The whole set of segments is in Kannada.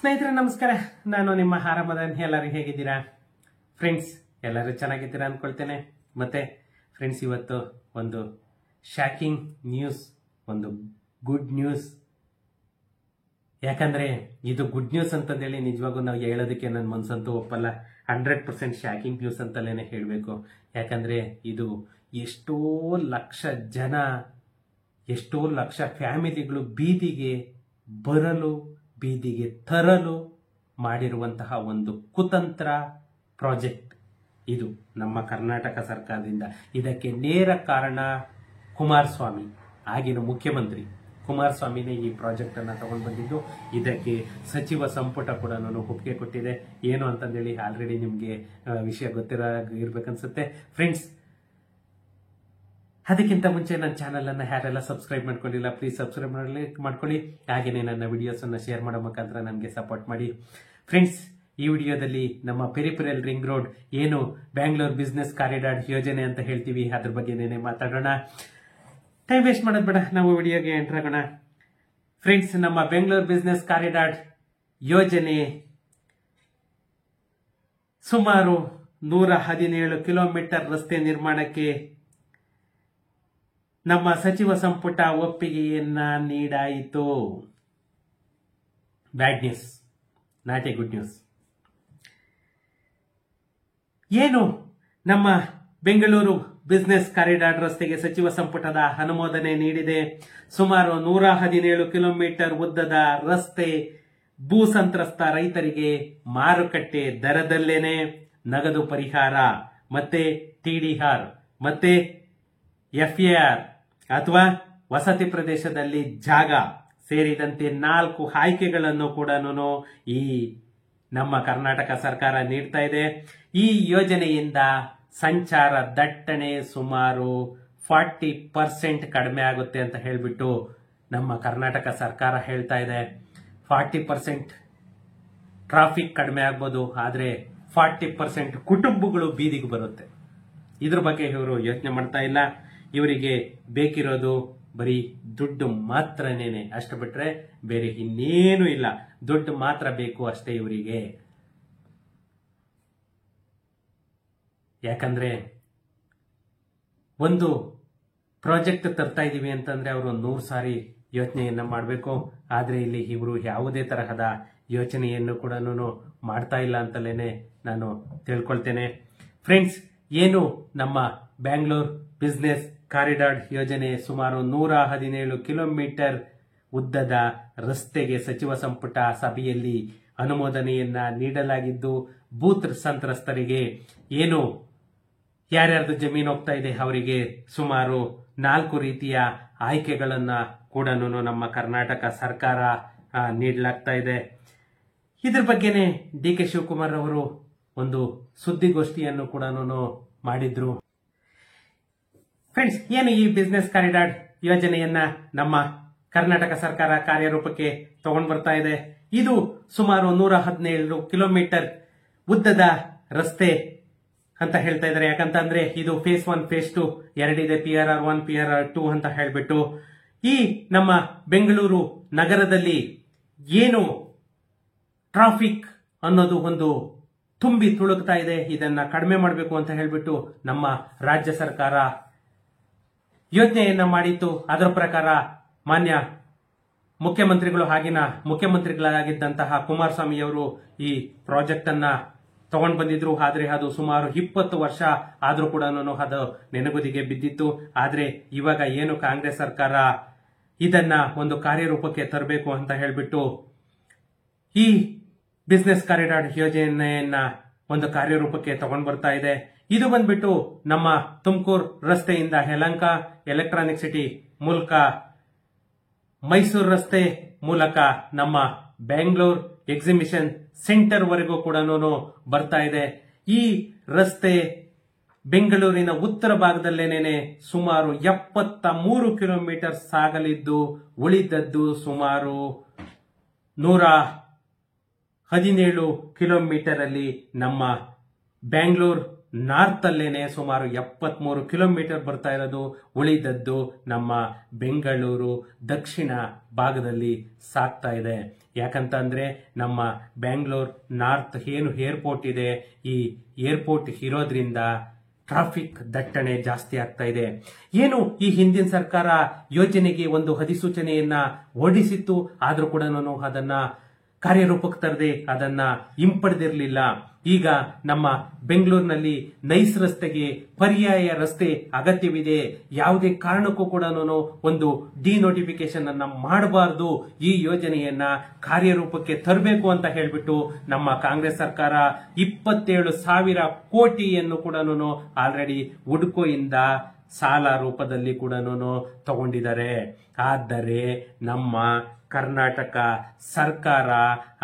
ಸ್ನೇಹಿತರೆ ನಮಸ್ಕಾರ. ನಾನು ನಿಮ್ಮ ಆರಾಮದನ್. ಎಲ್ಲರೂ ಹೇಗಿದ್ದೀರಾ ಫ್ರೆಂಡ್ಸ್? ಎಲ್ಲರೂ ಚೆನ್ನಾಗಿದ್ದೀರಾ ಅನ್ಕೊಳ್ತೇನೆ. ಮತ್ತೆ ಫ್ರೆಂಡ್ಸ್, ಇವತ್ತು ಒಂದು ಶಾಕಿಂಗ್ ನ್ಯೂಸ್, ಒಂದು ಗುಡ್ ನ್ಯೂಸ್. ಯಾಕಂದ್ರೆ ಇದು ಗುಡ್ ನ್ಯೂಸ್ ಅಂತಂದೇಳಿ ನಿಜವಾಗೂ ನಾವು ಹೇಳೋದಕ್ಕೆ ನನ್ನ ಮನಸ್ಸಂತೂ ಒಪ್ಪಲ್ಲ. 100% ಶಾಕಿಂಗ್ ನ್ಯೂಸ್ ಅಂತಲೇ ಹೇಳಬೇಕು. ಯಾಕಂದ್ರೆ ಇದು ಎಷ್ಟೋ ಲಕ್ಷ ಜನ, ಎಷ್ಟೋ ಲಕ್ಷ ಫ್ಯಾಮಿಲಿಗಳು ಬೀದಿಗೆ ಬರಲು, ಬೀದಿಗೆ ತರಲು ಮಾಡಿರುವಂತಹ ಒಂದು ಕುತಂತ್ರ ಪ್ರಾಜೆಕ್ಟ್ ಇದು ನಮ್ಮ ಕರ್ನಾಟಕ ಸರ್ಕಾರದಿಂದ. ಇದಕ್ಕೆ ನೇರ ಕಾರಣ ಕುಮಾರಸ್ವಾಮಿ, ಆಗಿನ ಮುಖ್ಯಮಂತ್ರಿ ಕುಮಾರಸ್ವಾಮಿನೇ ಈ ಪ್ರಾಜೆಕ್ಟ್ ಅನ್ನ ತಗೊಂಡು ಬಂದಿದ್ದು. ಇದಕ್ಕೆ ಸಚಿವ ಸಂಪುಟ ಕೂಡ ಒಪ್ಪಿಗೆ ಕೊಟ್ಟಿದೆ. ಏನು ಅಂತಂದೇಳಿ ಆಲ್ರೆಡಿ ನಿಮಗೆ ವಿಷಯ ಇರ್ಬೇಕನ್ಸುತ್ತೆ ಫ್ರೆಂಡ್ಸ್. ಅದಕ್ಕಿಂತ ಮುಂಚೆ ನನ್ನ ಚಾನಲ್ ಅನ್ನ ಯಾರೆಲ್ಲ ಸಬ್ಸ್ಕ್ರೈಬ್ ಮಾಡ್ಕೊಂಡಿಲ್ಲ, ಪ್ಲೀಸ್ ಸಬ್ಸ್ಕ್ರೈಬ್ ಮಾಡ್ಕೊಳ್ಳಿ. ಹಾಗೆಯೇ ನನ್ನ ವಿಡಿಯೋಸ್ ಅನ್ನ ಶೇರ್ ಮಾಡೋ ಮುಖಾಂತರ ನನಗೆ ಸಪೋರ್ಟ್ ಮಾಡಿ ಫ್ರೆಂಡ್ಸ್. ಈ ವಿಡಿಯೋದಲ್ಲಿ ನಮ್ಮ ಪೆರಿಫೆರಲ್ ರಿಂಗ್ ರೋಡ್, ಏನು ಬ್ಯಾಂಗ್ಳೂರ್ ಬಿಸ್ನೆಸ್ ಕಾರಿಡಾರ್ ಯೋಜನೆ ಅಂತ ಹೇಳ್ತೀವಿ, ಅದ್ರ ಬಗ್ಗೆ ಮಾತಾಡೋಣ. ಟೈಮ್ ವೇಸ್ಟ್ ಮಾಡೋದು ಬೇಡ, ನಾವು ವಿಡಿಯೋಗೆ ಎಂಟರ್ ಆಗೋಣ ಫ್ರೆಂಡ್ಸ್. ನಮ್ಮ ಬೆಂಗಳೂರು ಬಿಸ್ನೆಸ್ ಕಾರಿಡಾರ್ ಯೋಜನೆ ಸುಮಾರು 117 ಕಿಲೋಮೀಟರ್ ರಸ್ತೆ ನಿರ್ಮಾಣಕ್ಕೆ ನಮ್ಮ ಸಚಿವ ಸಂಪುಟ ಒಪ್ಪಿಗೆಯನ್ನ ನೀಡಾಯಿತು. Bad news, not a good news. ಏನು ನಮ್ಮ ಬೆಂಗಳೂರು ಬಿಸ್ನೆಸ್ ಕಾರಿಡಾರ್ ರಸ್ತೆಗೆ ಸಚಿವ ಸಂಪುಟದ ಅನುಮೋದನೆ ನೀಡಿದೆ. ಸುಮಾರು 117 ಕಿಲೋಮೀಟರ್ ಉದ್ದದ ರಸ್ತೆ ಭೂ ಸಂತ್ರಸ್ತ ರೈತರಿಗೆ ಮಾರುಕಟ್ಟೆ ದರದಲ್ಲೇನೆ ನಗದು ಪರಿಹಾರ, ಮತ್ತೆ TDR, ಮತ್ತೆ FAR ಅಥವಾ ವಸತಿ ಪ್ರದೇಶದಲ್ಲಿ ಜಾಗ ಸೇರಿದಂತೆ 4 ಆಯ್ಕೆಗಳನ್ನು ಕೂಡ ಈ ನಮ್ಮ ಕರ್ನಾಟಕ ಸರ್ಕಾರ ನೀಡ್ತಾ ಇದೆ. ಈ ಯೋಜನೆಯಿಂದ ಸಂಚಾರ ದಟ್ಟಣೆ ಸುಮಾರು 40% ಕಡಿಮೆ ಆಗುತ್ತೆ ಅಂತ ಹೇಳ್ಬಿಟ್ಟು ನಮ್ಮ ಕರ್ನಾಟಕ ಸರ್ಕಾರ ಹೇಳ್ತಾ ಇದೆ. 40% ಟ್ರಾಫಿಕ್ ಕಡಿಮೆ ಆಗ್ಬೋದು, ಆದ್ರೆ 40% ಕುಟುಂಬಗಳು ಬೀದಿಗೆ ಬರುತ್ತೆ. ಇದ್ರ ಬಗ್ಗೆ ಇವರು ಯೋಚನೆ ಮಾಡ್ತಾ ಇಲ್ಲ. ಇವರಿಗೆ ಬೇಕಿರೋದು ಬರೀ ದುಡ್ಡು ಮಾತ್ರನೇನೆ, ಅಷ್ಟು ಬಿಟ್ರೆ ಬೇರೆ ಇನ್ನೇನು ಇಲ್ಲ. ದುಡ್ಡು ಮಾತ್ರ ಬೇಕು ಅಷ್ಟೇ ಇವರಿಗೆ. ಯಾಕಂದ್ರೆ ಒಂದು ಪ್ರಾಜೆಕ್ಟ್ ತರ್ತಾ ಇದೀವಿ ಅಂತಂದ್ರೆ ಅವರು 100 ಸಾರಿ ಯೋಚನೆಯನ್ನ ಮಾಡಬೇಕು. ಆದ್ರೆ ಇಲ್ಲಿ ಇವರು ಯಾವುದೇ ತರಹದ ಯೋಚನೆಯನ್ನು ಕೂಡ ಮಾಡ್ತಾ ಇಲ್ಲ ಅಂತಲೇನೆ ನಾನು ತಿಳ್ಕೊಳ್ತೇನೆ ಫ್ರೆಂಡ್ಸ್. ಏನು ನಮ್ಮ ಬ್ಯಾಂಗ್ಳೂರ್ ಬಿಸ್ನೆಸ್ ಕಾರಿಡಾರ್ ಯೋಜನೆ ಸುಮಾರು 117 ಕಿಲೋಮೀಟರ್ ಉದ್ದದ ರಸ್ತೆಗೆ ಸಚಿವ ಸಂಪುಟ ಸಭೆಯಲ್ಲಿ ಅನುಮೋದನೆಯನ್ನ ನೀಡಲಾಗಿದ್ದು, ಬೂತ್ ಸಂತ್ರಸ್ತರಿಗೆ ಏನು ಯಾರ್ಯಾರ್ದು ಜಮೀನು ಹೋಗ್ತಾ ಇದೆ ಅವರಿಗೆ ಸುಮಾರು 4 ರೀತಿಯ ಆಯ್ಕೆಗಳನ್ನ ಕೂಡ ನಮ್ಮ ಕರ್ನಾಟಕ ಸರ್ಕಾರ ನೀಡಲಾಗ್ತಾ ಇದೆ. ಇದ್ರ ಬಗ್ಗೆನೆ DK ಶಿವಕುಮಾರ್ ಅವರು ಒಂದು ಸುದ್ದಿಗೋಷ್ಠಿಯನ್ನು ಕೂಡ ಮಾಡಿದ್ರು ಫ್ರೆಂಡ್ಸ್. ಏನು ಈ ಬಿಸ್ನೆಸ್ ಕಾರಿಡಾರ್ ಯೋಜನೆಯನ್ನ ನಮ್ಮ ಕರ್ನಾಟಕ ಸರ್ಕಾರ ಕಾರ್ಯರೂಪಕ್ಕೆ ತಗೊಂಡು ಬರ್ತಾ ಇದೆ. ಇದು ಸುಮಾರು 117 ಕಿಲೋಮೀಟರ್ ಉದ್ದದ ರಸ್ತೆ ಅಂತ ಹೇಳ್ತಾ ಇದ್ದಾರೆ. ಯಾಕಂತಂದ್ರೆ ಇದು ಫೇಸ್ 1, ಫೇಸ್ 2 ಎರಡಿದೆ, PRR 1, PRR 2 ಅಂತ ಹೇಳ್ಬಿಟ್ಟು. ಈ ನಮ್ಮ ಬೆಂಗಳೂರು ನಗರದಲ್ಲಿ ಏನು ಟ್ರಾಫಿಕ್ ಅನ್ನೋದು ಒಂದು ತುಂಬಿ ತುಳುಕ್ತಾ ಇದೆ, ಇದನ್ನ ಕಡಿಮೆ ಮಾಡಬೇಕು ಅಂತ ಹೇಳ್ಬಿಟ್ಟು ನಮ್ಮ ರಾಜ್ಯ ಸರ್ಕಾರ ಯೋಜನೆಯನ್ನ ಮಾಡಿತ್ತು. ಅದರ ಪ್ರಕಾರ ಮಾನ್ಯ ಮುಖ್ಯಮಂತ್ರಿಗಳು, ಆಗಿನ ಮುಖ್ಯಮಂತ್ರಿಗಳಾಗಿದ್ದಂತಹ ಕುಮಾರಸ್ವಾಮಿ ಅವರು ಈ ಪ್ರಾಜೆಕ್ಟ್ ಅನ್ನ ತಗೊಂಡು ಬಂದಿದ್ರು. ಆದ್ರೆ ಅದು ಸುಮಾರು 20 ವರ್ಷ ಆದ್ರೂ ಕೂಡ ಅದು ನೆನಗುದಿಗೆ ಬಿದ್ದಿತ್ತು. ಆದ್ರೆ ಇವಾಗ ಏನು ಕಾಂಗ್ರೆಸ್ ಸರ್ಕಾರ ಇದನ್ನ ಒಂದು ಕಾರ್ಯರೂಪಕ್ಕೆ ತರಬೇಕು ಅಂತ ಹೇಳ್ಬಿಟ್ಟು ಈ ಬಿಸ್ನೆಸ್ ಕಾರಿಡಾರ್ ಯೋಜನೆಯನ್ನ ಒಂದು ಕಾರ್ಯರೂಪಕ್ಕೆ ತಗೊಂಡು ಬರ್ತಾ ಇದೆ. ಇದು ಬಂದ್ಬಿಟ್ಟು ನಮ್ಮ ತುಮಕೂರು ರಸ್ತೆಯಿಂದ ಯಲಹಂಕ ಎಲೆಕ್ಟ್ರಾನಿಕ್ ಸಿಟಿ ಮೂಲಕ, ಮೈಸೂರು ರಸ್ತೆ ಮೂಲಕ ನಮ್ಮ ಬೆಂಗಳೂರು ಎಕ್ಸಿಬಿಷನ್ ಸೆಂಟರ್ ವರೆಗೂ ಕೂಡ ಬರ್ತಾ ಇದೆ. ಈ ರಸ್ತೆ ಬೆಂಗಳೂರಿನ ಉತ್ತರ ಭಾಗದಲ್ಲೇನೆ ಸುಮಾರು 73 ಕಿಲೋಮೀಟರ್ ಸಾಗಲಿದ್ದು, ಉಳಿದದ್ದು ಸುಮಾರು 117 ಕಿಲೋಮೀಟರ್ ಅಲ್ಲಿ ನಮ್ಮ ಬೆಂಗಳೂರು ನಾರ್ತ್ ಅಲ್ಲೇನೆ ಸುಮಾರು 73 ಕಿಲೋಮೀಟರ್ ಬರ್ತಾ ಇರೋದು. ಉಳಿದದ್ದು ನಮ್ಮ ಬೆಂಗಳೂರು ದಕ್ಷಿಣ ಭಾಗದಲ್ಲಿ ಸಾಗ್ತಾ ಇದೆ. ಯಾಕಂತಂದ್ರೆ ನಮ್ಮ ಬ್ಯಾಂಗ್ಳೂರ್ ನಾರ್ತ್ ಏನು ಏರ್ಪೋರ್ಟ್ ಇದೆ, ಈ ಏರ್ಪೋರ್ಟ್ ಇರೋದ್ರಿಂದ ಟ್ರಾಫಿಕ್ ದಟ್ಟಣೆ ಜಾಸ್ತಿ ಆಗ್ತಾ ಇದೆ. ಏನು ಈ ಹಿಂದಿನ ಸರ್ಕಾರ ಯೋಜನೆಗೆ ಒಂದು ಅಧಿಸೂಚನೆಯನ್ನ ಹೊರಡಿಸಿತ್ತು, ಆದ್ರೂ ಕೂಡ ಅದನ್ನ ಕಾರ್ಯರೂಪಕ್ಕೆ ತರದೆ ಅದನ್ನ ಹಿಂಪಡೆದಿರಲಿಲ್ಲ. ಈಗ ನಮ್ಮ ಬೆಂಗಳೂರಿನಲ್ಲಿ ನೈಸ್ ರಸ್ತೆಗೆ ಪರ್ಯಾಯ ರಸ್ತೆ ಅಗತ್ಯವಿದೆ. ಯಾವುದೇ ಕಾರಣಕ್ಕೂ ಕೂಡ ಒಂದು ಡಿನೋಟಿಫಿಕೇಶನ್ ಅನ್ನ ಮಾಡಬಾರದು, ಈ ಯೋಜನೆಯನ್ನ ಕಾರ್ಯರೂಪಕ್ಕೆ ತರಬೇಕು ಅಂತ ಹೇಳ್ಬಿಟ್ಟು ನಮ್ಮ ಕಾಂಗ್ರೆಸ್ ಸರ್ಕಾರ 27,000 ಕೋಟಿಯನ್ನು ಕೂಡ ಆಲ್ರೆಡಿ ಹುಡ್ಕೋಯಿಂದ ಸಾಲ ರೂಪದಲ್ಲಿ ಕೂಡ ತಗೊಂಡಿದ್ದಾರೆ. ಆದರೆ ನಮ್ಮ ಕರ್ನಾಟಕ ಸರ್ಕಾರ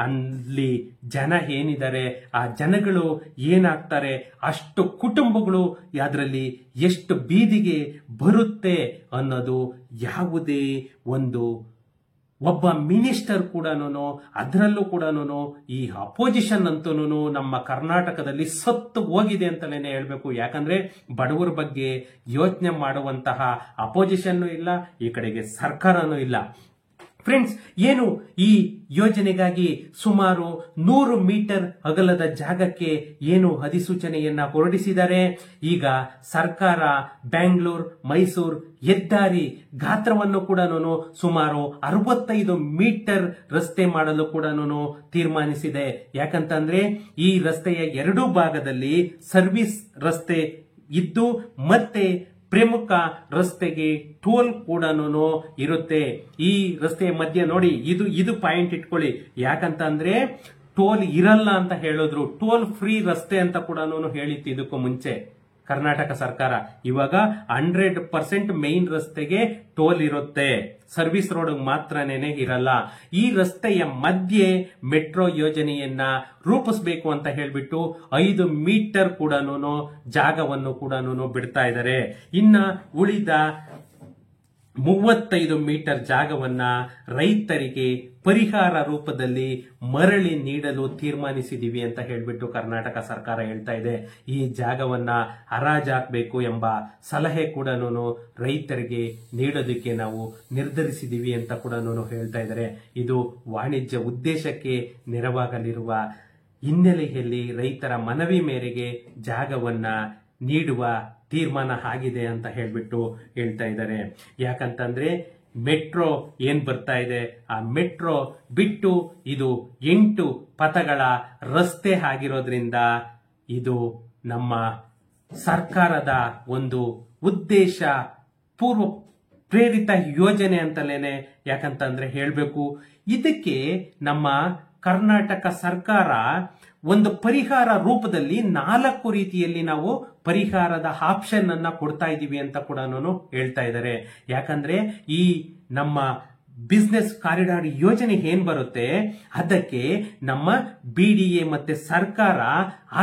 ಅಲ್ಲಿ ಜನ ಏನಿದ್ದಾರೆ, ಆ ಜನಗಳು ಏನಾಗ್ತಾರೆ, ಅಷ್ಟು ಕುಟುಂಬಗಳು ಅದರಲ್ಲಿ ಎಷ್ಟು ಬೀದಿಗೆ ಬರುತ್ತೆ ಅನ್ನೋದು ಯಾವುದೇ ಒಂದು ಒಬ್ಬ ಮಿನಿಸ್ಟರ್ ಕೂಡ ಅದರಲ್ಲೂ ಕೂಡ ಈ ಅಪೋಸಿಷನ್ ಅಂತೂ ನಮ್ಮ ಕರ್ನಾಟಕದಲ್ಲಿ ಸತ್ತು ಹೋಗಿದೆ ಅಂತಲೇ ಹೇಳ್ಬೇಕು. ಯಾಕಂದ್ರೆ ಬಡವರ ಬಗ್ಗೆ ಯೋಚನೆ ಮಾಡುವಂತಹ ಅಪೋಸಿಷನ್ ಇಲ್ಲ, ಈ ಕಡೆಗೆ ಸರ್ಕಾರನೂ ಇಲ್ಲ. ಫ್ರೆಂಡ್ಸ್, ಏನು ಈ ಯೋಜನೆಗಾಗಿ ಸುಮಾರು 100 ಮೀಟರ್ ಅಗಲದ ಜಾಗಕ್ಕೆ ಏನು ಅಧಿಸೂಚನೆಯನ್ನ ಹೊರಡಿಸಿದ್ದಾರೆ. ಈಗ ಸರ್ಕಾರ ಬ್ಯಾಂಗ್ಳೂರ್ ಮೈಸೂರು ಹೆದ್ದಾರಿ ಗಾತ್ರವನ್ನು ಕೂಡ ಸುಮಾರು 65 ಮೀಟರ್ ರಸ್ತೆ ಮಾಡಲು ಕೂಡ ತೀರ್ಮಾನಿಸಿದೆ. ಯಾಕಂತಂದ್ರೆ ಈ ರಸ್ತೆಯ ಎರಡೂ ಭಾಗದಲ್ಲಿ ಸರ್ವಿಸ್ ರಸ್ತೆ ಇದ್ದು ಮತ್ತೆ ಪ್ರಮುಖ ರಸ್ತೆಗೆ ಟೋಲ್ ಕೂಡ ಇರುತ್ತೆ. ಈ ರಸ್ತೆಯ ಮಧ್ಯೆ ನೋಡಿ, ಇದು ಪಾಯಿಂಟ್ ಇಟ್ಕೊಳ್ಳಿ. ಯಾಕಂತಂದ್ರೆ ಟೋಲ್ ಇರಲ್ಲ ಅಂತ ಹೇಳಿದ್ರು, ಟೋಲ್ ಫ್ರೀ ರಸ್ತೆ ಅಂತ ಕೂಡ ಹೇಳಿತ್ತು ಇದಕ್ಕೂ ಮುಂಚೆ ಕರ್ನಾಟಕ ಸರ್ಕಾರ. ಇವಾಗ 100% ಮೇನ್ ರಸ್ತೆಗೆ ಟೋಲ್ ಇರುತ್ತೆ, ಸರ್ವಿಸ್ ರೋಡ್ ಮಾತ್ರನೇ ಇರಲ್ಲ. ಈ ರಸ್ತೆಯ ಮಧ್ಯೆ ಮೆಟ್ರೋ ಯೋಜನೆಯನ್ನ ರೂಪಿಸಬೇಕು ಅಂತ ಹೇಳ್ಬಿಟ್ಟು 5 ಮೀಟರ್ ಕೂಡ ಜಾಗವನ್ನು ಕೂಡ ಬಿಡ್ತಾ ಇದ್ದಾರೆ. ಇನ್ನ ಉಳಿದ 35 ಮೀಟರ್ ಜಾಗವನ್ನ ರೈತರಿಗೆ ಪರಿಹಾರ ರೂಪದಲ್ಲಿ ಮರಳಿ ನೀಡಲು ತೀರ್ಮಾನಿಸಿದೀವಿ ಅಂತ ಹೇಳ್ಬಿಟ್ಟು ಕರ್ನಾಟಕ ಸರ್ಕಾರ ಹೇಳ್ತಾ ಇದೆ. ಈ ಜಾಗವನ್ನ ಹರಾಜಾಕಬೇಕು ಎಂಬ ಸಲಹೆ ಕೂಡ ರೈತರಿಗೆ ನೀಡೋದಕ್ಕೆ ನಾವು ನಿರ್ಧರಿಸಿದೀವಿ ಅಂತ ಕೂಡ ಹೇಳ್ತಾ ಇದ್ದಾರೆ. ಇದು ವಾಣಿಜ್ಯ ಉದ್ದೇಶಕ್ಕೆ ನೆರವಾಗಲಿರುವ ಹಿನ್ನೆಲೆಯಲ್ಲಿ ರೈತರ ಮನವಿ ಮೇರೆಗೆ ಜಾಗವನ್ನ ನೀಡುವ ತೀರ್ಮಾನ ಆಗಿದೆ ಅಂತ ಹೇಳ್ಬಿಟ್ಟು ಹೇಳ್ತಾ ಇದ್ದಾರೆ. ಯಾಕಂತಂದ್ರೆ ಮೆಟ್ರೋ ಏನ್ ಬರ್ತಾ ಇದೆ, ಆ ಮೆಟ್ರೋ ಬಿಟ್ಟು ಇದು 8 ಪಥಗಳ ರಸ್ತೆ ಆಗಿರೋದ್ರಿಂದ ಇದು ನಮ್ಮ ಸರ್ಕಾರದ ಒಂದು ಉದ್ದೇಶ ಪೂರ್ವ ಪ್ರೇರಿತ ಯೋಜನೆ ಅಂತಲೇನೆ ಯಾಕಂತಂದ್ರೆ ಹೇಳ್ಬೇಕು. ಇದಕ್ಕೆ ನಮ್ಮ ಕರ್ನಾಟಕ ಸರ್ಕಾರ ಒಂದು ಪರಿಹಾರ ರೂಪದಲ್ಲಿ 4 ರೀತಿಯಲ್ಲಿ ನಾವು ಪರಿಹಾರದ ಆಪ್ಷನ್ ಅನ್ನ ಕೊಡ್ತಾ ಇದೀವಿ ಅಂತ ಕೂಡ ಹೇಳ್ತಾ ಇದ್ದಾರೆ. ಯಾಕಂದ್ರೆ ಈ ನಮ್ಮ ಬಿಸ್ನೆಸ್ ಕಾರಿಡಾರ್ ಯೋಜನೆ ಏನ್ ಬರುತ್ತೆ, ಅದಕ್ಕೆ ನಮ್ಮ ಬಿಡಿಎ ಮತ್ತೆ ಸರ್ಕಾರ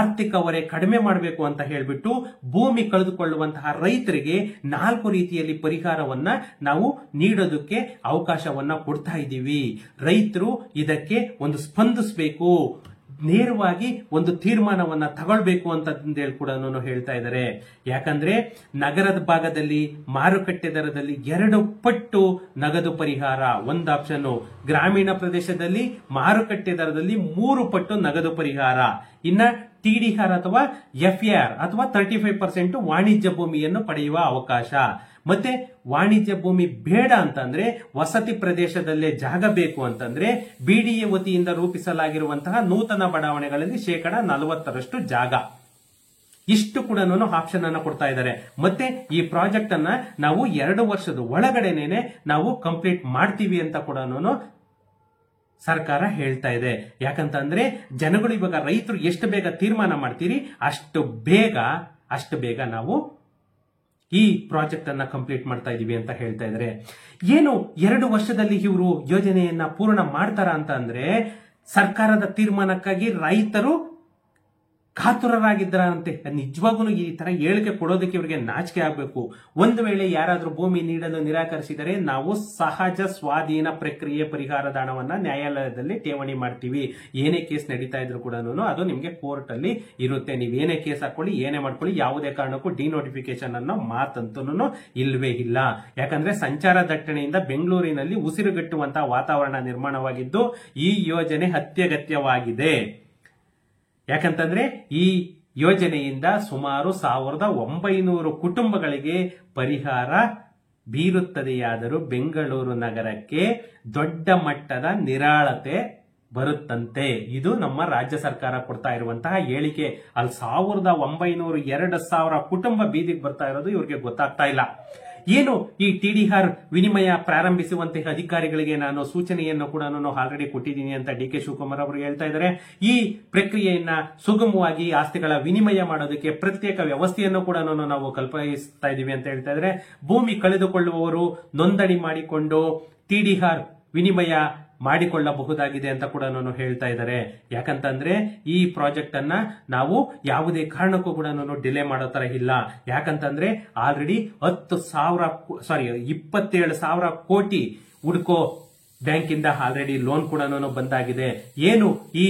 ಆರ್ಥಿಕ ಹೊರೆ ಕಡಿಮೆ ಮಾಡಬೇಕು ಅಂತ ಹೇಳ್ಬಿಟ್ಟು ಭೂಮಿ ಕಳೆದುಕೊಳ್ಳುವಂತಹ ರೈತರಿಗೆ 4 ರೀತಿಯಲ್ಲಿ ಪರಿಹಾರವನ್ನ ನಾವು ನೀಡೋದಕ್ಕೆ ಅವಕಾಶವನ್ನ ಕೊಡ್ತಾ ಇದ್ದೀವಿ. ರೈತರು ಇದಕ್ಕೆ ಒಂದು ಸ್ಪಂದಿಸಬೇಕು, ನೇರವಾಗಿ ಒಂದು ತೀರ್ಮಾನವನ್ನ ತಗೊಳ್ಬೇಕು ಅಂತ ಹೇಳಿ ಕೂಡ ಹೇಳ್ತಾ ಇದ್ದಾರೆ. ಯಾಕಂದ್ರೆ ನಗರದ ಭಾಗದಲ್ಲಿ ಮಾರುಕಟ್ಟೆ ದರದಲ್ಲಿ 2 ಪಟ್ಟು ನಗದು ಪರಿಹಾರ ಒಂದು ಆಪ್ಷನ್, ಗ್ರಾಮೀಣ ಪ್ರದೇಶದಲ್ಲಿ ಮಾರುಕಟ್ಟೆ ದರದಲ್ಲಿ 3 ಪಟ್ಟು ನಗದು ಪರಿಹಾರ, ಇನ್ನ ಟಿಡಿಆರ್ ಅಥವಾ ಎಫ್ಎಆರ್ ಅಥವಾ 35% ವಾಣಿಜ್ಯ ಭೂಮಿಯನ್ನು ಪಡೆಯುವ ಅವಕಾಶ. ಮತ್ತೆ ವಾಣಿಜ್ಯ ಭೂಮಿ ಬೇಡ ಅಂತಂದ್ರೆ ವಸತಿ ಪ್ರದೇಶದಲ್ಲೇ ಜಾಗ ಬೇಕು ಅಂತಂದ್ರೆ ಬಿಡಿಎ ವತಿಯಿಂದ ರೂಪಿಸಲಾಗಿರುವಂತಹ ನೂತನ ಬಡಾವಣೆಗಳಲ್ಲಿ 40% ಜಾಗ. ಇಷ್ಟು ಕೂಡ ಆಪ್ಷನ್ ಅನ್ನ ಕೊಡ್ತಾ ಇದ್ದಾರೆ. ಮತ್ತೆ ಈ ಪ್ರಾಜೆಕ್ಟ್ ಅನ್ನ ನಾವು 2 ವರ್ಷದ ಒಳಗಡೆನೆ ನಾವು ಕಂಪ್ಲೀಟ್ ಮಾಡ್ತೀವಿ ಅಂತ ಕೂಡ ಸರ್ಕಾರ ಹೇಳ್ತಾ ಇದೆ. ಯಾಕಂತಂದ್ರೆ ಜನಗಳು ಇವಾಗ ರೈತರು ಎಷ್ಟು ಬೇಗ ತೀರ್ಮಾನ ಮಾಡ್ತೀರಿ ಅಷ್ಟು ಬೇಗ ನಾವು ಈ ಪ್ರಾಜೆಕ್ಟ್ ಅನ್ನ ಕಂಪ್ಲೀಟ್ ಮಾಡ್ತಾ ಇದೀವಿ ಅಂತ ಹೇಳ್ತಾ ಇದ್ದಾರೆ. ಏನು 2 ವರ್ಷದಲ್ಲಿ ಇವರು ಯೋಜನೆಯನ್ನ ಪೂರ್ಣ ಮಾಡ್ತಾರ ಅಂತ ಅಂದ್ರೆ ಸರ್ಕಾರದ ತೀರ್ಮಾನಕ್ಕಾಗಿ ರೈತರು ಕಾತುರರಾಗಿದ್ದರಂತೆ. ನಿಜವಾಗೂ ಈ ತರ ಹೇಳಿಕೆ ಕೊಡೋದಕ್ಕೆ ಇವರಿಗೆ ನಾಚಿಕೆ ಆಗಬೇಕು. ಒಂದು ವೇಳೆ ಯಾರಾದ್ರೂ ಭೂಮಿ ನೀಡಲು ನಿರಾಕರಿಸಿದರೆ ನಾವು ಸಹಜ ಸ್ವಾಧೀನ ಪ್ರಕ್ರಿಯೆ ಪರಿಹಾರದ ಹಣವನ್ನ ನ್ಯಾಯಾಲಯದಲ್ಲಿ ಠೇವಣಿ ಮಾಡ್ತೀವಿ. ಏನೇ ಕೇಸ್ ನಡೀತಾ ಇದ್ರು ಕೂಡ ಅದು ನಿಮ್ಗೆ ಕೋರ್ಟ್ ಅಲ್ಲಿ ಇರುತ್ತೆ. ನೀವು ಏನೇ ಕೇಸ್ ಹಾಕೊಳ್ಳಿ, ಏನೇ ಮಾಡ್ಕೊಳ್ಳಿ, ಯಾವುದೇ ಕಾರಣಕ್ಕೂ ಡಿನೋಟಿಫಿಕೇಶನ್ ಅನ್ನೋ ಮಾತಂತೂ ಇಲ್ವೇ ಇಲ್ಲ. ಯಾಕಂದ್ರೆ ಸಂಚಾರ ದಟ್ಟಣೆಯಿಂದ ಬೆಂಗಳೂರಿನಲ್ಲಿ ಉಸಿರುಗಟ್ಟುವಂತಹ ವಾತಾವರಣ ನಿರ್ಮಾಣವಾಗಿದ್ದು ಈ ಯೋಜನೆ ಅತ್ಯಗತ್ಯವಾಗಿದೆ. ಯಾಕಂತಂದ್ರೆ ಈ ಯೋಜನೆಯಿಂದ ಸುಮಾರು 1900 ಕುಟುಂಬಗಳಿಗೆ ಪರಿಹಾರ ಬೀರುತ್ತದೆಯಾದರೂ ಬೆಂಗಳೂರು ನಗರಕ್ಕೆ ದೊಡ್ಡ ಮಟ್ಟದ ನಿರಾಳತೆ ಬರುತ್ತಂತೆ. ಇದು ನಮ್ಮ ರಾಜ್ಯ ಸರ್ಕಾರ ಕೊಡ್ತಾ ಇರುವಂತಹ ಹೇಳಿಕೆ. ಅಲ್ಲಿ 1900 2000 ಕುಟುಂಬ ಬೀದಿಗೆ ಬರ್ತಾ ಇರೋದು ಇವ್ರಿಗೆ ಗೊತ್ತಾಗ್ತಾ ಇಲ್ಲ. ಏನು ಈ ಟಿಡಿಆರ್ ವಿನಿಮಯ ಪ್ರಾರಂಭಿಸುವಂತಹ ಅಧಿಕಾರಿಗಳಿಗೆ ನಾನು ಸೂಚನೆಯನ್ನು ಕೂಡ ಆಲ್ರೆಡಿ ಕೊಟ್ಟಿದ್ದೀನಿ ಅಂತ ಡಿ ಕೆ ಶಿವಕುಮಾರ್ ಅವರು ಹೇಳ್ತಾ ಇದ್ದಾರೆ. ಈ ಪ್ರಕ್ರಿಯೆಯನ್ನ ಸುಗಮವಾಗಿ ಆಸ್ತಿಗಳ ವಿನಿಮಯ ಮಾಡೋದಕ್ಕೆ ಪ್ರತ್ಯೇಕ ವ್ಯವಸ್ಥೆಯನ್ನು ಕೂಡ ನಾವು ಕಲ್ಪಿಸ್ತಾ ಇದೀವಿ ಅಂತ ಹೇಳ್ತಾ ಇದ್ದಾರೆ. ಭೂಮಿ ಕಳೆದುಕೊಳ್ಳುವವರು ನೋಂದಣಿ ಮಾಡಿಕೊಂಡು ಟಿಡಿಆರ್ ವಿನಿಮಯ ಮಾಡಿಕೊಳ್ಳಬಹುದಾಗಿದೆ ಅಂತ ಕೂಡ ಹೇಳ್ತಾ ಇದ್ದಾರೆ. ಯಾಕಂತಂದ್ರೆ ಈ ಪ್ರಾಜೆಕ್ಟ್ ಅನ್ನ ನಾವು ಯಾವುದೇ ಕಾರಣಕ್ಕೂ ಕೂಡ ಡಿಲೇ ಮಾಡೋ ತರ ಇಲ್ಲ. ಯಾಕಂತಂದ್ರೆ ಆಲ್ರೆಡಿ 27,000 ಕೋಟಿ ಹುಡ್ಕೋ ಬ್ಯಾಂಕ್ ಇಂದ ಆಲ್ರೆಡಿ ಲೋನ್ ಕೂಡ ಬಂದಾಗಿದೆ. ಏನು ಈ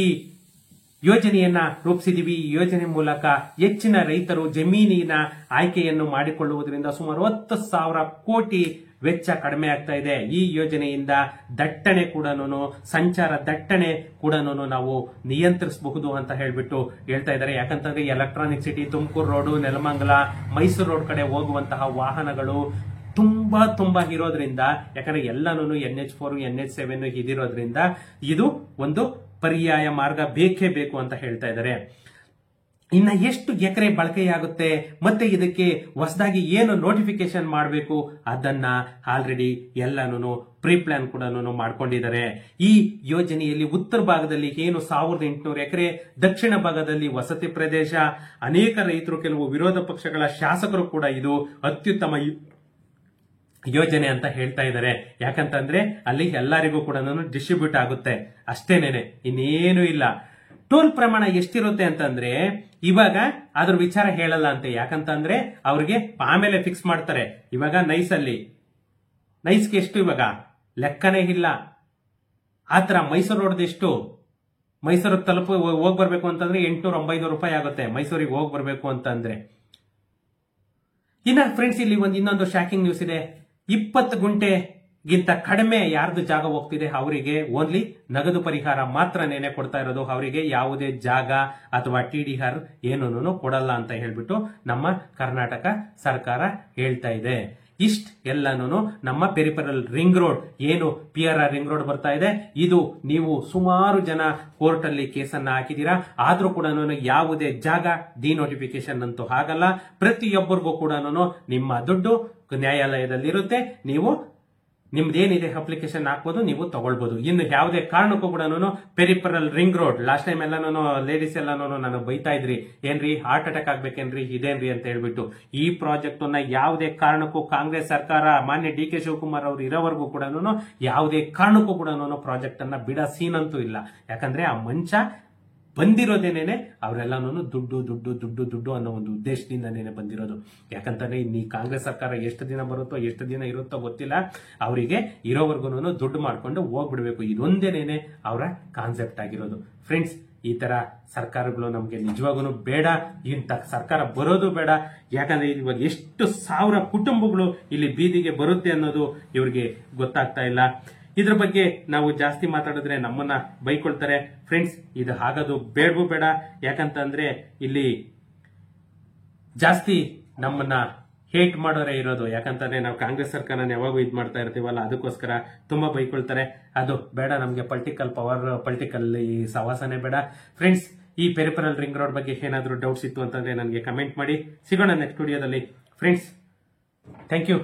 ಯೋಜನೆಯನ್ನ ರೂಪಿಸಿದೀವಿ. ಈ ಯೋಜನೆ ಮೂಲಕ ಹೆಚ್ಚಿನ ರೈತರು ಜಮೀನಿನ ಆಯ್ಕೆಯನ್ನು ಮಾಡಿಕೊಳ್ಳುವುದರಿಂದ ಸುಮಾರು 10,000 ಕೋಟಿ ವೆಚ್ಚ ಕಡಿಮೆ ಆಗ್ತಾ ಇದೆ. ಈ ಯೋಜನೆಯಿಂದ ದಟ್ಟಣೆ ಕೂಡ ಸಂಚಾರ ದಟ್ಟಣೆ ಕೂಡ ನಾವು ನಿಯಂತ್ರಿಸಬಹುದು ಅಂತ ಹೇಳ್ತಾ ಇದ್ದಾರೆ. ಯಾಕಂತಂದ್ರೆ electronic city Tumakuru road, Nelamangala, Mysuru road ಕಡೆ ಹೋಗುವಂತಹ ವಾಹನಗಳು ತುಂಬಾ ಇರೋದ್ರಿಂದ, ಯಾಕಂದ್ರೆ ಎಲ್ಲಾನು NH4 NH7 ಇದಿರೋದ್ರಿಂದ ಇದು ಒಂದು ಪರ್ಯಾಯ ಮಾರ್ಗ ಬೇಕೇ ಬೇಕು ಅಂತ ಹೇಳ್ತಾ ಇದ್ದಾರೆ. ಇನ್ನ ಎಷ್ಟು ಎಕರೆ ಬಳಕೆಯಾಗುತ್ತೆ ಮತ್ತೆ ಇದಕ್ಕೆ ಹೊಸದಾಗಿ ಏನು ನೋಟಿಫಿಕೇಶನ್ ಮಾಡಬೇಕು ಅದನ್ನ ಆಲ್ರೆಡಿ ಎಲ್ಲಾನು ಪ್ರೀ ಪ್ಲಾನ್ ಕೂಡ ಮಾಡ್ಕೊಂಡಿದ್ದಾರೆ. ಈ ಯೋಜನೆಯಲ್ಲಿ ಉತ್ತರ ಭಾಗದಲ್ಲಿ ಏನು 1800 ಎಕರೆ, ದಕ್ಷಿಣ ಭಾಗದಲ್ಲಿ ವಸತಿ ಪ್ರದೇಶ, ಅನೇಕ ರೈತರು, ಕೆಲವು ವಿರೋಧ ಪಕ್ಷಗಳ ಶಾಸಕರು ಕೂಡ ಇದು ಅತ್ಯುತ್ತಮ ಯೋಜನೆ ಅಂತ ಹೇಳ್ತಾ ಇದ್ದಾರೆ. ಯಾಕಂತಂದ್ರೆ ಅಲ್ಲಿ ಎಲ್ಲರಿಗೂ ಕೂಡ ಡಿಸ್ಟ್ರಿಬ್ಯೂಟ್ ಆಗುತ್ತೆ ಅಷ್ಟೇನೇನೆ, ಇನ್ನೇನು ಇಲ್ಲ. ಟೋಲ್ ಪ್ರಮಾಣ ಎಷ್ಟಿರುತ್ತೆ ಅಂತಂದ್ರೆ ಇವಾಗ ಅದ್ರ ವಿಚಾರ ಹೇಳಲ್ಲ ಅಂತೆ. ಯಾಕಂತಂದ್ರೆ ಅವ್ರಿಗೆ ಆಮೇಲೆ ಫಿಕ್ಸ್ ಮಾಡ್ತಾರೆ. ಇವಾಗ ನೈಸ್ಗೆ ಎಷ್ಟು ಇವಾಗ ಲೆಕ್ಕನೇ ಇಲ್ಲ. ಆತರ ಮೈಸೂರು ರೋಡ್ ಎಷ್ಟು, ಮೈಸೂರಿಗೆ ಹೋಗಿ ಬರ್ಬೇಕು ಅಂತಂದ್ರೆ 800-900 ರೂಪಾಯಿ ಆಗುತ್ತೆ ಮೈಸೂರಿಗೆ ಹೋಗಿ ಬರ್ಬೇಕು ಅಂತಂದ್ರೆ. ಇನ್ನ ಫ್ರೆಂಡ್ಸ್ ಇಲ್ಲಿ ಇನ್ನೊಂದು ಶಾಕಿಂಗ್ ನ್ಯೂಸ್ ಇದೆ. 20 ಗುಂಟೆಗಿಂತ ಕಡಿಮೆ ಯಾರ್ದು ಜಾಗ ಹೋಗ್ತಿದೆ ಅವರಿಗೆ ಓನ್ಲಿ ನಗದು ಪರಿಹಾರ ಮಾತ್ರ ನೇನೆ ಕೊಡ್ತಾ ಇರೋದು. ಅವರಿಗೆ ಯಾವುದೇ ಜಾಗ ಅಥವಾ ಟಿಡಿಆರ್ ಏನೂ ಕೊಡಲ್ಲ ಅಂತ ಹೇಳ್ಬಿಟ್ಟು ನಮ್ಮ ಕರ್ನಾಟಕ ಸರ್ಕಾರ ಹೇಳ್ತಾ ಇದೆ. ಎಲ್ಲಾನು ನಮ್ಮ ಪೆರಿಫೆರಲ್ ರಿಂಗ್ ರೋಡ್, ಏನು PRR ರಿಂಗ್ ರೋಡ್ ಬರ್ತಾ ಇದೆ, ಇದು ನೀವು ಸುಮಾರು ಜನ ಕೋರ್ಟ್ ಅಲ್ಲಿ ಕೇಸನ್ನ ಹಾಕಿದೀರಾ. ಆದ್ರೂ ಕೂಡ ಯಾವುದೇ ಜಾಗ ಡಿನೋಟಿಫಿಕೇಶನ್ ಅಂತೂ ಆಗಲ್ಲ. ಪ್ರತಿಯೊಬ್ಬರಿಗೂ ಕೂಡ ನಿಮ್ಮ ದುಡ್ಡು ನ್ಯಾಯಾಲಯದಲ್ಲಿರುತ್ತೆ. ನೀವು ನಿಮ್ದೇನಿದೆ ಅಪ್ಲಿಕೇಶನ್ ಹಾಕ್ಬೋದು, ನೀವು ತಗೊಳ್ಬಹುದು. ಇನ್ನು ಯಾವುದೇ ಕಾರಣಕ್ಕೂ ಕೂಡ peripheral ring road, last time ಎಲ್ಲಾನು ಲೇಡೀಸ್ ಎಲ್ಲಾನು ನಾನು ಬೈತಾ ಇದ್ರಿ, ಏನ್ರಿ ಹಾರ್ಟ್ ಅಟ್ಯಾಕ್ ಆಗ್ಬೇಕೇನ್ರಿ ಇದೇನ್ರಿ ಅಂತ ಹೇಳ್ಬಿಟ್ಟು. ಈ ಪ್ರಾಜೆಕ್ಟ್ ಅನ್ನ ಯಾವುದೇ ಕಾರಣಕ್ಕೂ ಕಾಂಗ್ರೆಸ್ ಸರ್ಕಾರ ಮಾನ್ಯ ಡಿ ಕೆ ಶಿವಕುಮಾರ್ ಅವರು ಇರೋವರೆಗೂ ಕೂಡ ಯಾವುದೇ ಕಾರಣಕ್ಕೂ ಕೂಡ ಪ್ರಾಜೆಕ್ಟ್ ಅನ್ನ ಬಿಡ ಸೀನ್ ಅಂತೂ ಇಲ್ಲ. ಯಾಕಂದ್ರೆ ಆ ಮಂಚ ಬಂದಿರೋದೇನೇನೆ ಅವರೆಲ್ಲಾನು ದುಡ್ಡು ಅನ್ನೋ ಒಂದು ಉದ್ದೇಶದಿಂದನೇ ಬಂದಿರೋದು. ಯಾಕಂತಂದ್ರೆ ಈ ಕಾಂಗ್ರೆಸ್ ಸರ್ಕಾರ ಎಷ್ಟು ದಿನ ಬರುತ್ತೋ ಎಷ್ಟು ದಿನ ಇರುತ್ತೋ ಗೊತ್ತಿಲ್ಲ, ಅವರಿಗೆ ಇರೋವರೆಗೂ ದುಡ್ಡು ಮಾಡ್ಕೊಂಡು ಹೋಗ್ಬಿಡ್ಬೇಕು. ಇದೊಂದೇನೇನೆ ಅವರ ಕಾನ್ಸೆಪ್ಟ್ ಆಗಿರೋದು. ಫ್ರೆಂಡ್ಸ್, ಈ ತರ ಸರ್ಕಾರಗಳು ನಮ್ಗೆ ನಿಜವಾಗೂ ಬೇಡ. ಇಂಥ ಸರ್ಕಾರ ಬರೋದು ಬೇಡ. ಯಾಕಂದ್ರೆ ಇವಾಗ ಎಷ್ಟು 1000 ಕುಟುಂಬಗಳು ಇಲ್ಲಿ ಬೀದಿಗೆ ಬರುತ್ತೆ ಅನ್ನೋದು ಇವ್ರಿಗೆ ಗೊತ್ತಾಗ್ತಾ ಇಲ್ಲ. ಇದ್ರ ಬಗ್ಗೆ ನಾವು ಜಾಸ್ತಿ ಮಾತಾಡಿದ್ರೆ ನಮ್ಮನ್ನ ಬೈಕೊಳ್ತಾರೆ. ಫ್ರೆಂಡ್ಸ್, ಇದು ಆಗೋದು ಬೇಡವೂ ಬೇಡ. ಯಾಕಂತಂದ್ರೆ ಇಲ್ಲಿ ಜಾಸ್ತಿ ನಮ್ಮನ್ನ ಹೇಟ್ ಮಾಡೋರೇ ಇರೋದು. ಯಾಕಂತಂದ್ರೆ ನಾವು ಕಾಂಗ್ರೆಸ್ ಸರ್ಕಾರನ ಯಾವಾಗೂ ಇದ್ ಮಾಡ್ತಾ ಇರ್ತೀವಲ್ಲ, ಅದಕ್ಕೋಸ್ಕರ ತುಂಬಾ ಬೈಕೊಳ್ತಾರೆ. ಅದು ಬೇಡ ನಮ್ಗೆ. ಪೊಲಿಟಿಕಲ್ ಈ ಸವಾಸನೆ ಬೇಡ. ಫ್ರೆಂಡ್ಸ್, ಈ ಪೆರಿಫೆರಲ್ ರಿಂಗ್ ರೋಡ್ ಬಗ್ಗೆ ಏನಾದ್ರೂ ಡೌಟ್ಸ್ ಇತ್ತು ಅಂತಂದ್ರೆ ನನಗೆ ಕಮೆಂಟ್ ಮಾಡಿ. ಸಿಗೋಣ ನೆಕ್ಸ್ಟ್ ವಿಡಿಯೋದಲ್ಲಿ. Friends, thank you.